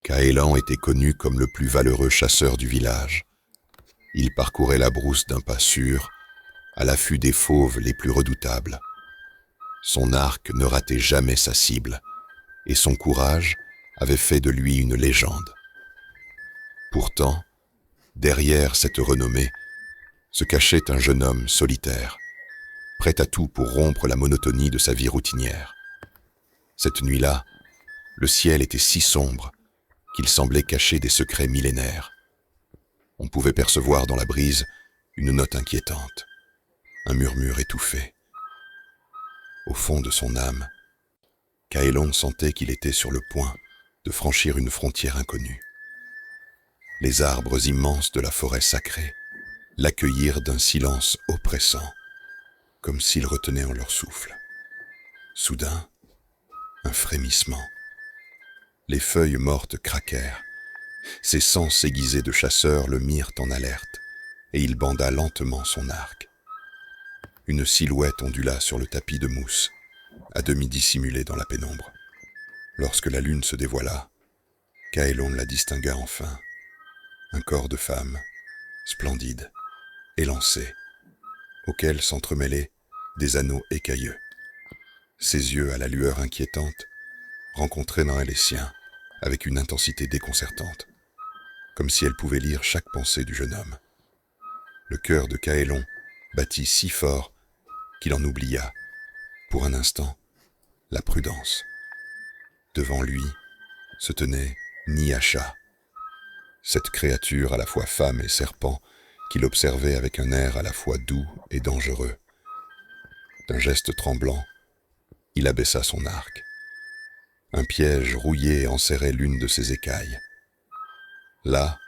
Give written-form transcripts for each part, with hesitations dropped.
Kaelan était connu comme le plus valeureux chasseur du village. Il parcourait la brousse d'un pas sûr, à l'affût des fauves les plus redoutables. Son arc ne ratait jamais sa cible, et son courage avait fait de lui une légende. Pourtant, derrière cette renommée, se cachait un jeune homme solitaire, prêt à tout pour rompre la monotonie de sa vie routinière. Cette nuit-là, le ciel était si sombre qu'il semblait cacher des secrets millénaires. On pouvait percevoir dans la brise une note inquiétante, un murmure étouffé. Au fond de son âme, Kaelon sentait qu'il était sur le point de franchir une frontière inconnue. Les arbres immenses de la forêt sacrée l'accueillirent d'un silence oppressant, comme s'ils retenaient en leur souffle. Soudain, un frémissement. Les feuilles mortes craquèrent. Ses sens aiguisés de chasseur le mirent en alerte, et il banda lentement son arc. Une silhouette ondula sur le tapis de mousse, à demi dissimulée dans la pénombre. Lorsque la lune se dévoila, Kaelon la distingua enfin. Un corps de femme, splendide, élancé, auquel s'entremêlaient des anneaux écailleux. Ses yeux, à la lueur inquiétante, rencontraient dans elle les siens, avec une intensité déconcertante, comme si elle pouvait lire chaque pensée du jeune homme. Le cœur de Kaelon battit si fort qu'il en oublia, pour un instant, la prudence. Devant lui se tenait Nyasha, cette créature à la fois femme et serpent qu'il observait avec un air à la fois doux et dangereux. D'un geste tremblant, il abaissa son arc. Un piège rouillé enserrait l'une de ses écailles. Là,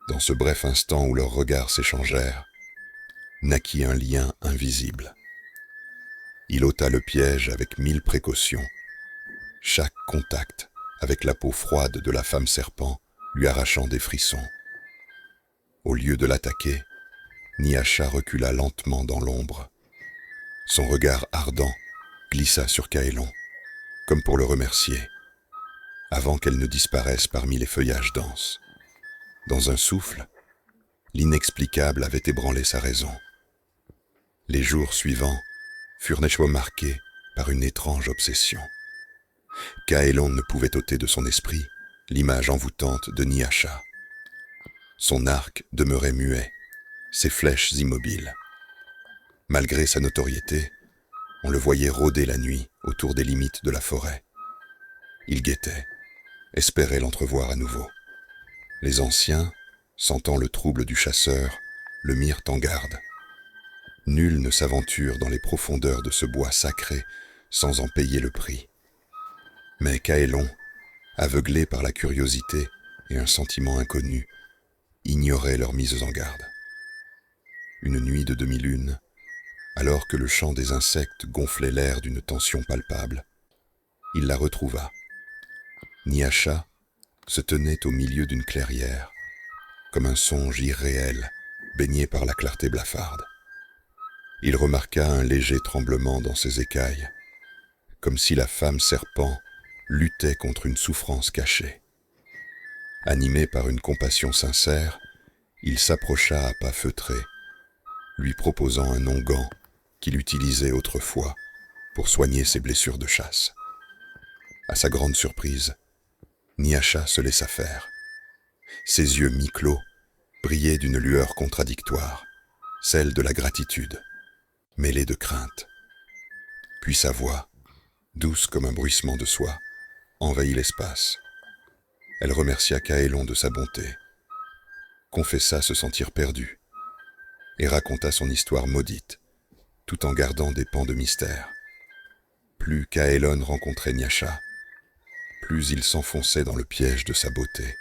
dans ce bref instant où leurs regards s'échangèrent, naquit un lien invisible. Il ôta le piège avec 1000 précautions. Chaque contact avec la peau froide de la femme serpent lui arrachant des frissons. Au lieu de l'attaquer, Nyasha recula lentement dans l'ombre. Son regard ardent glissa sur Kaelon, comme pour le remercier, avant qu'elle ne disparaisse parmi les feuillages denses. Dans un souffle, l'inexplicable avait ébranlé sa raison. Les jours suivants furent marqués par une étrange obsession. Kaelon ne pouvait ôter de son esprit l'image envoûtante de Nyasha. Son arc demeurait muet, ses flèches immobiles. Malgré sa notoriété, on le voyait rôder la nuit autour des limites de la forêt. Il guettait, espérait l'entrevoir à nouveau. Les anciens, sentant le trouble du chasseur, le mirent en garde. Nul ne s'aventure dans les profondeurs de ce bois sacré sans en payer le prix. Mais Kaelon, aveuglé par la curiosité et un sentiment inconnu, ignorait leurs mises en garde. Une nuit de demi-lune, alors que le chant des insectes gonflait l'air d'une tension palpable, il la retrouva. Nyasha se tenait au milieu d'une clairière, comme un songe irréel, baigné par la clarté blafarde. Il remarqua un léger tremblement dans ses écailles, comme si la femme serpent luttait contre une souffrance cachée. Animé par une compassion sincère, il s'approcha à pas feutrés, lui proposant un onguent qu'il utilisait autrefois pour soigner ses blessures de chasse. À sa grande surprise, Nyasha se laissa faire. Ses yeux mi-clos brillaient d'une lueur contradictoire, celle de la gratitude, mêlée de crainte. Puis sa voix, douce comme un bruissement de soie, envahit l'espace. Elle remercia Kaelon de sa bonté, confessa se sentir perdue, et raconta son histoire maudite, tout en gardant des pans de mystère. Plus Kaelon rencontrait Nyasha, plus il s'enfonçait dans le piège de sa beauté.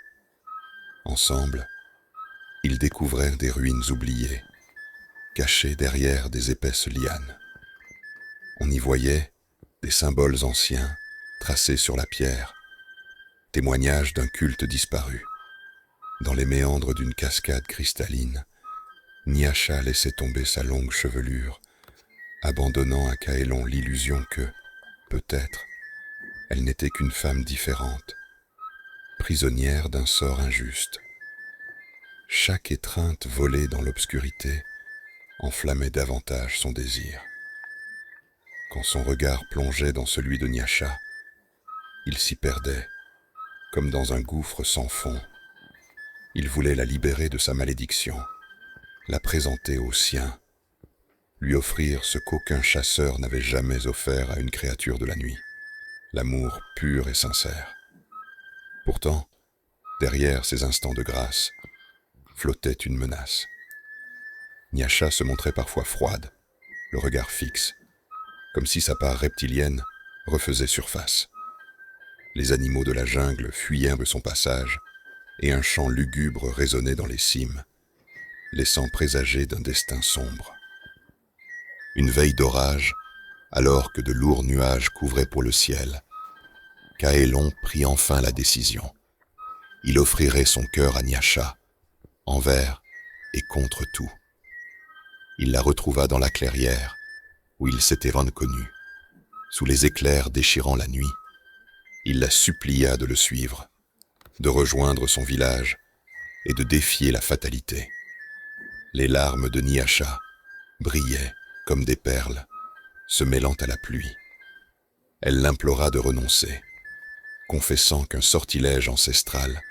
Ensemble, ils découvrèrent des ruines oubliées, cachées derrière des épaisses lianes. On y voyait des symboles anciens tracés sur la pierre, témoignage d'un culte disparu. Dans les méandres d'une cascade cristalline, Nyasha laissait tomber sa longue chevelure, abandonnant à Kaelon l'illusion que, peut-être, elle n'était qu'une femme différente, prisonnière d'un sort injuste. Chaque étreinte volée dans l'obscurité enflammait davantage son désir. Quand son regard plongeait dans celui de Nyasha, il s'y perdait, comme dans un gouffre sans fond. Il voulait la libérer de sa malédiction, la présenter aux siens, lui offrir ce qu'aucun chasseur n'avait jamais offert à une créature de la nuit, l'amour pur et sincère. Pourtant, derrière ces instants de grâce, flottait une menace. Nyasha se montrait parfois froide, le regard fixe, comme si sa part reptilienne refaisait surface. Les animaux de la jungle fuyaient de son passage, et un chant lugubre résonnait dans les cimes, laissant présager d'un destin sombre. Une veille d'orage, alors que de lourds nuages couvraient pour le ciel, Kaélon prit enfin la décision. Il offrirait son cœur à Nyasha, envers et contre tout. Il la retrouva dans la clairière, où ils s'étaient reconnus. Sous les éclairs déchirant la nuit, il la supplia de le suivre, de rejoindre son village et de défier la fatalité. Les larmes de Nyasha brillaient comme des perles, se mêlant à la pluie. Elle l'implora de renoncer, confessant qu'un sortilège ancestral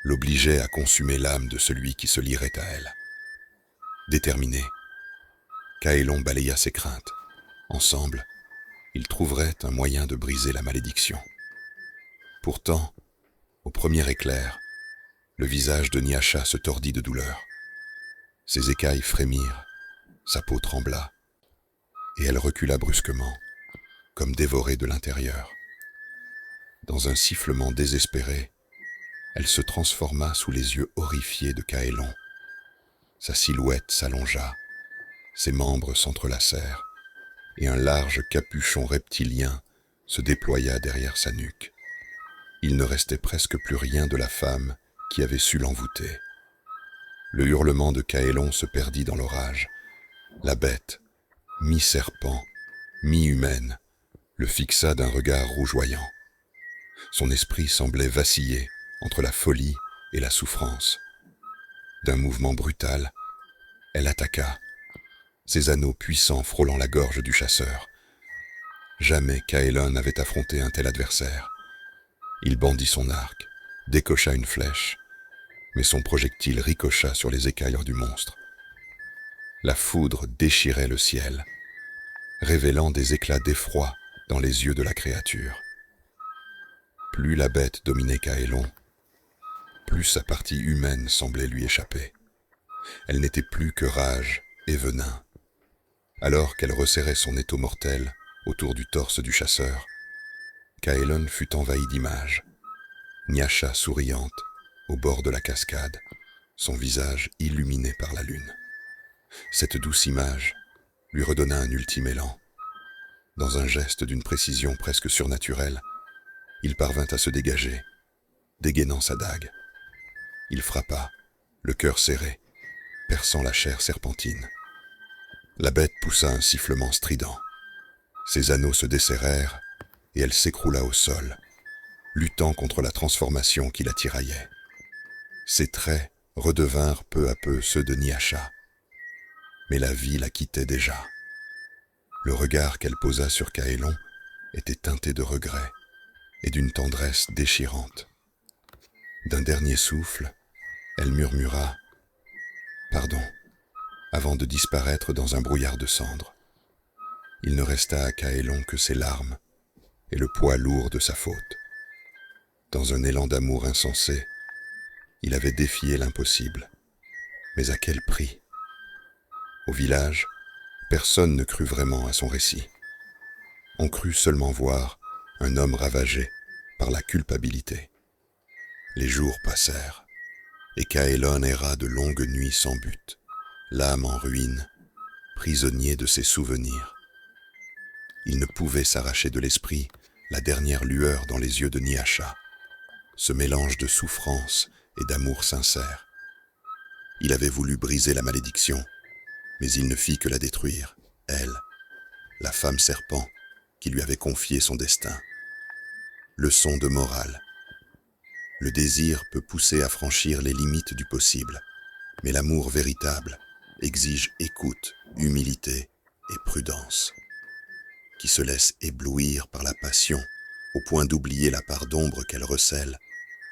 l'obligeait à consumer l'âme de celui qui se lierait à elle. Déterminé, Kaélon balaya ses craintes. Ensemble, ils trouveraient un moyen de briser la malédiction. Pourtant, au premier éclair, le visage de Nyasha se tordit de douleur. Ses écailles frémirent, sa peau trembla, et elle recula brusquement, comme dévorée de l'intérieur. Dans un sifflement désespéré, elle se transforma sous les yeux horrifiés de Kaélon. Sa silhouette s'allongea, ses membres s'entrelacèrent, et un large capuchon reptilien se déploya derrière sa nuque. Il ne restait presque plus rien de la femme qui avait su l'envoûter. Le hurlement de Kaélon se perdit dans l'orage. La bête, mi-serpent, mi-humaine, le fixa d'un regard rougeoyant. Son esprit semblait vaciller entre la folie et la souffrance. D'un mouvement brutal, elle attaqua, ses anneaux puissants frôlant la gorge du chasseur. Jamais Kaélon n'avait affronté un tel adversaire. Il bandit son arc, décocha une flèche, mais son projectile ricocha sur les écailles du monstre. La foudre déchirait le ciel, révélant des éclats d'effroi dans les yeux de la créature. Plus la bête dominait Kaélon, plus sa partie humaine semblait lui échapper. Elle n'était plus que rage et venin. Alors qu'elle resserrait son étau mortel autour du torse du chasseur, Kaélon fut envahi d'images. Nyasha souriante, au bord de la cascade, son visage illuminé par la lune. Cette douce image lui redonna un ultime élan. Dans un geste d'une précision presque surnaturelle, il parvint à se dégager, dégainant sa dague. Il frappa, le cœur serré, perçant la chair serpentine. La bête poussa un sifflement strident. Ses anneaux se desserrèrent et elle s'écroula au sol, luttant contre la transformation qui la tiraillait. Ses traits redevinrent peu à peu ceux de Nyasha, mais la vie la quittait déjà. Le regard qu'elle posa sur Kaélon était teinté de regret et d'une tendresse déchirante. D'un dernier souffle, elle murmura « Pardon », avant de disparaître dans un brouillard de cendres. Il ne resta à Kaélon que ses larmes et le poids lourd de sa faute. Dans un élan d'amour insensé, il avait défié l'impossible. Mais à quel prix? Au village, personne ne crut vraiment à son récit. On crut seulement voir un homme ravagé par la culpabilité. Les jours passèrent, et Kaélon erra de longues nuits sans but, l'âme en ruine, prisonnier de ses souvenirs. Il ne pouvait s'arracher de l'esprit la dernière lueur dans les yeux de Nyasha, ce mélange de souffrance et d'amour sincère. Il avait voulu briser la malédiction, mais il ne fit que la détruire, elle, la femme serpent qui lui avait confié son destin. Leçon de morale. Le désir peut pousser à franchir les limites du possible, mais l'amour véritable exige écoute, humilité et prudence. Qui se laisse éblouir par la passion, au point d'oublier la part d'ombre qu'elle recèle,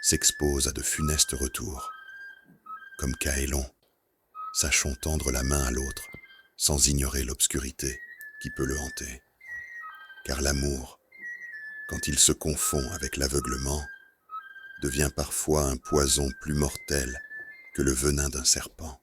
s'expose à de funestes retours. Comme Caëlon, sachons tendre la main à l'autre, sans ignorer l'obscurité qui peut le hanter. Car l'amour, quand il se confond avec l'aveuglement, devient parfois un poison plus mortel que le venin d'un serpent.